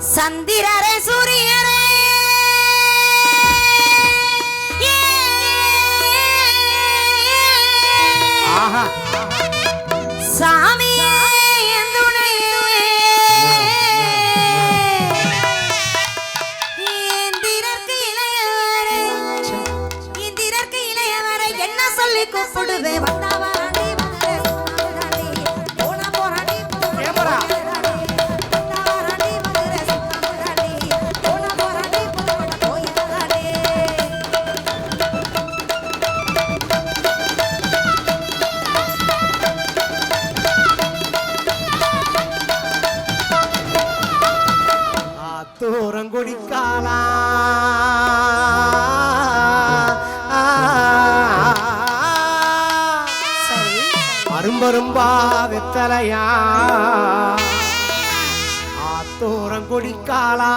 சந்திரரே சூரியரே ஆஹா சாமியே எந்துணே இந்திரர்க்கு இளையவரை என்ன சொல்லி கூப்பிடுவே வந்தாவா தூரங்கொடிக்காலா அரும்பரும்பா வெத்தலையா தூரங்கொடிக்காலா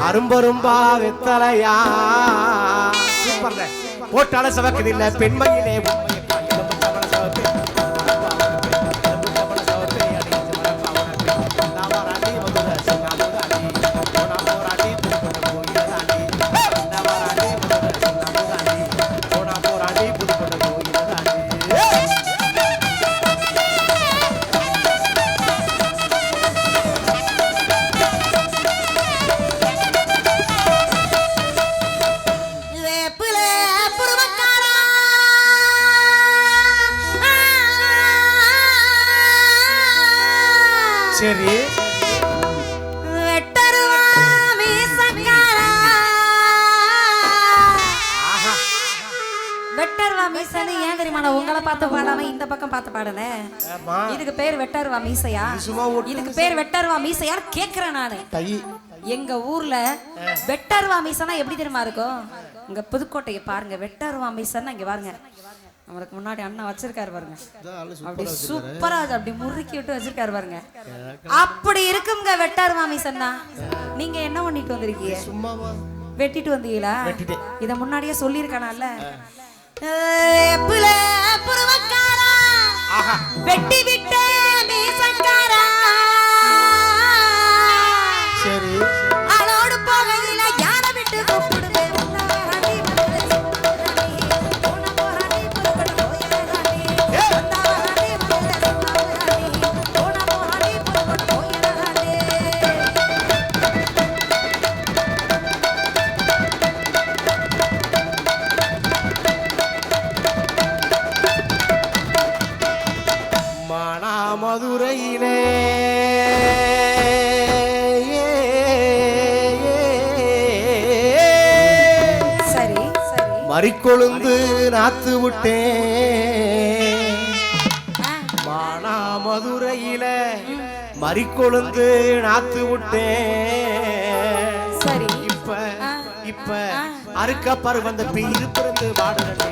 அரும்பரும்பா வெத்தலையா போட்டால சவக்கதில்லை பெண்மையிலே சரி வெட்டருவா மீசக்காரா வெட்டருவா மீசன்னு ஏன் தெரியுமா நான் உங்களை பார்த்து பாடாம இந்த பக்கம் பார்த்து பாடல இதுக்கு பேர் வெட்டருவா மீசையா இதுக்கு பேர் வெட்டருவா மீசையா கேக்குறேன் நானு எங்க ஊர்ல வெட்டருவா மீசனா எப்படி தெரியுமா இருக்கும் இங்க புதுக்கோட்டையை பாருங்க வெட்டருவா மீசன்னா இங்க பாருங்க அவருக்கு முன்னாடி அண்ணா வச்சிருக்காரு பாருங்க அப்படி சூப்பரா அப்படி முறுக்கி விட்டு வச்சிருக்காரு பாருங்க அப்படி இருக்குங்க வெட்டார் மாமி சொன்னா நீங்க என்ன பண்ணிட்டு வந்திருக்கீங்க வெட்டிட்டு வந்தீங்களா இத முன்னாடியே சொல்லிருக்கானல்ல வெட்டி விட்ட மீசக்காரா சரி ஆளோடு போகையில யாரை விட்டு கூப்பிடுவேன் மதுரையிலே சரி மறிக்கொழுந்து நாத்து விட்டேன் மானா மதுரையில மறிக்கொழுந்து நாத்து விட்டேன் சரி இப்ப அறுக்க பரு வந்த பெய்து பிறந்து வாடுறேன்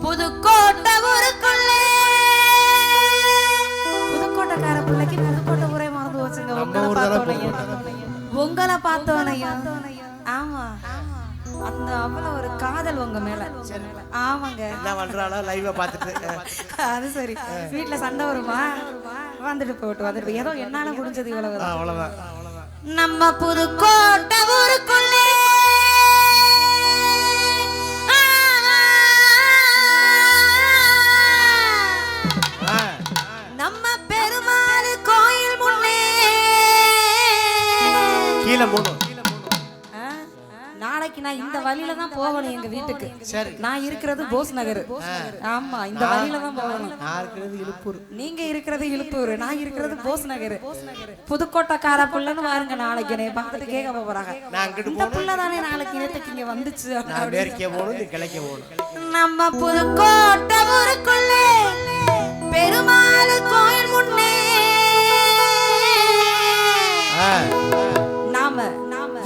புதுக்கோட்டை ஊருக்குள்ளே புதுக்கோட்டைக்கார பிள்ளைக்கு புதுக்கோட்டை ஊரே மறந்து வச்சுங்க உங்களை பார்த்தோனையும் ஆமா அந்த அவ்வளவு ஒரு காதல் உங்க மேல ஆமாங்க என்ன பண்றாளோ லைவா பார்த்துட்டு அது சரி வீட்டுல சண்டை வருமா வந்துட்டு ஏதோ என்னால முடிஞ்சது இவ்வளவு அவ்வளவுதான் நம்ம புதுக்கோட்டை ஊருக்குள்ளே நம்ம பெருமாள் கோயில் முன்னே கீழே போணும் நாளைக்கு நான் இந்த வழியில தான் போகணும் எங்க வீட்டுக்கு நான் இருக்கிறது போஸ் நகர் ஆமா இந்த வழியில தான் போகணும் நீங்க இருக்கிறது இழுப்பூர் நான் இருக்கிறது போஸ் நகர் புதுக்கோட்டைக்கார புள்ளன்னு பாருங்க நாளைக்கு என்னை பார்த்துட்டு கேட்க போறாங்க இந்த புள்ள தானே நாளைக்கு நேற்றுக்கு இங்க வந்துச்சு நம்ம புதுக்கோட்டை ஊருக்குள்ளே பெருமாள் கோயில் முன்னே நாம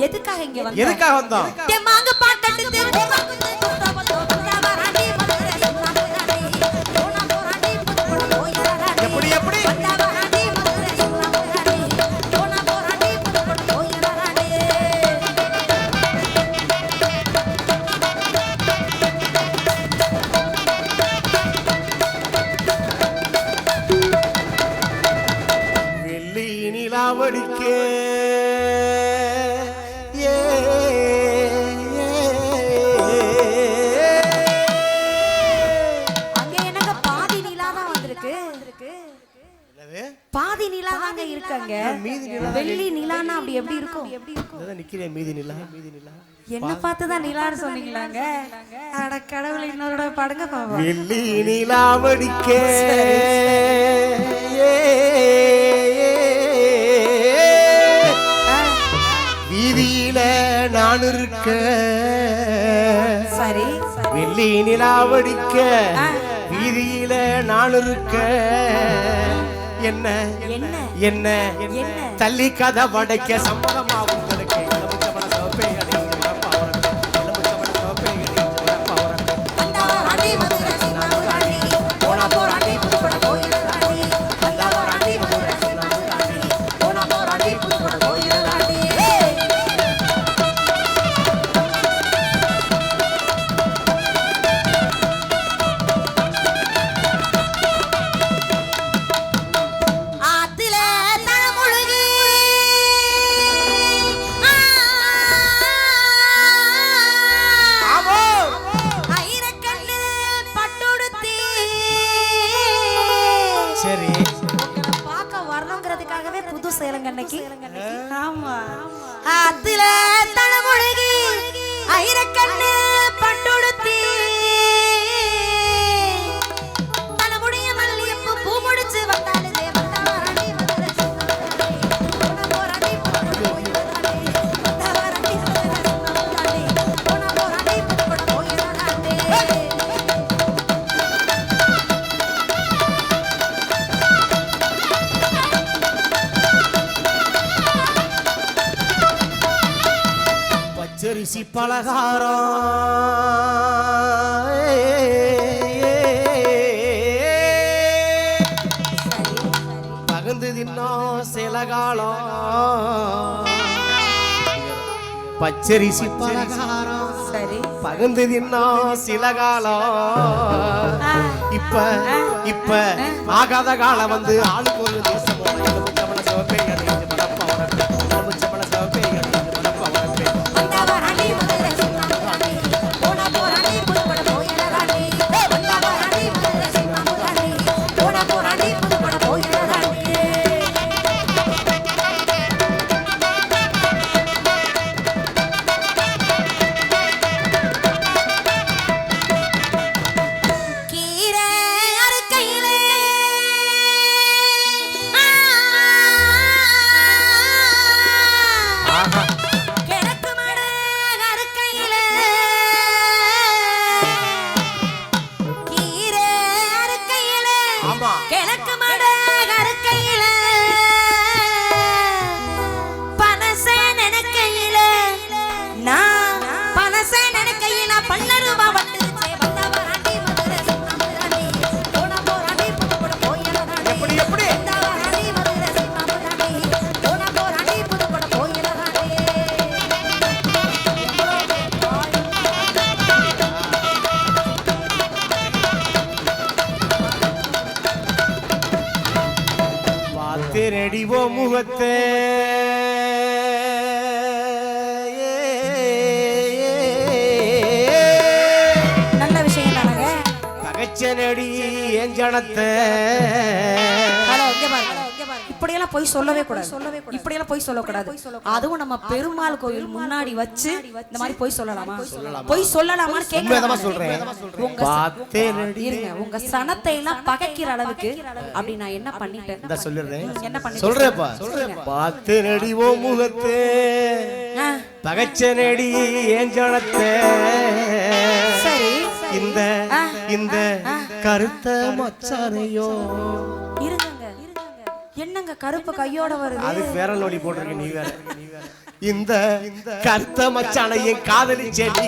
எதுக்காக இங்க வந்தோம்? எதுக்காக வந்தோம்? தெம்மாங்க பாட்டட்டு தெம்மாங்க குத்தா வந்தோ வந்தாவராண்டி மதுரை சுண்ணாம்புராண்டி போனா போராண்டி புதுப்பட போயராண்டி எப்படி எப்படி வந்தாவராண்டி மதுரை சுண்ணாம்புராண்டி போனா போராண்டி புதுப்பட போயராண்டி. வெள்ளி நிலாவடிக்கே பாதி நிலா தாங்க இருக்காங்க. வெள்ளி நிலானா அப்படி எப்படி இருக்கும்? நிக்கிறேன் மீதி நிலா. என்ன பார்த்துதான் நிலான்னு சொன்னீங்களாங்க? அட கடவுளை இன்னொரு பாடுங்க பாவம். வெள்ளி நிலாவடிக்கே வீதியில நான் இருக்க. சரி வெள்ளி நிலாவடிக்க வீதியில நான் இருக்க. என்ன என்ன என்ன என்ன தள்ளி கதை படைக்க சம்மதமாகும் ஆமா அதுல தனமுழுகி ஐரக்கண்ணு பட்டுடுத்தி தனமுடைய மல்லியப்பு பூ முடிச்சு வந்தாலே வந்தாராணி மதுரை போனா போராணி வந்தாராணி போனா போராணி போயிராணி. பச்சரிசி பலகாரம் பகந்து தின்னோம் சில காலம். பச்சரிசி பலகாரம் சரி பகந்து தின்னோம் சில காலம். இப்ப இப்ப ஆகாத காலம் வந்து ஆளுக்கு ஒரு தேசம் கிழக்கு மட கருக்கையில பனச நினைக்கையில நான் பனச நினைக்கையில பல்லருவா வந்துருச்சே வந்தவராண்டி மதுரை சுண்ணாம்புராண்டி போனா போராண்டி புதுப்பட போயிராண்டி. எப்படி எப்படி வந்தவராண்டி மதுரை சுண்ணாம்புராண்டி போனா போராண்டி புதுப்பட போயிராண்டி. திரடிவோ முகத்தே நல்ல விஷயம் தானங்க. பகச்சனடி என் ஜனத்தை இப்படியெல்லாம் போய் சொல்லவே கூடாது. இப்படியெல்லாம் போய் சொல்லக்கூடாது. அதுவும் நம்ம பெருமாள் கோயில் முன்னாடி வச்சு இந்த மாதிரி போய் சொல்லலாமா? போய் சொல்லலாமான்னு கேட்க சொல்றேன். உங்க சனத்தை எல்லாம் பகைக்கிற அளவுக்கு அப்படி நான் என்ன பண்ணிட்டேன் சொல்லிடுறேன். என்ன பண்ணி சொல்றேப்பா பார்த்து நடிவோ முகத்தே பகச்சனடி என் ஜனத்தை. சரி இந்த இந்த கருத்த மச்சானையோ இருங்க என்னங்க என்னங்க கருப்பு கையோட வருது? அது பேரல் நோடி போட்டிருக்க நீ வேற. இந்த கருத்த மச்சான என் காதலி செடி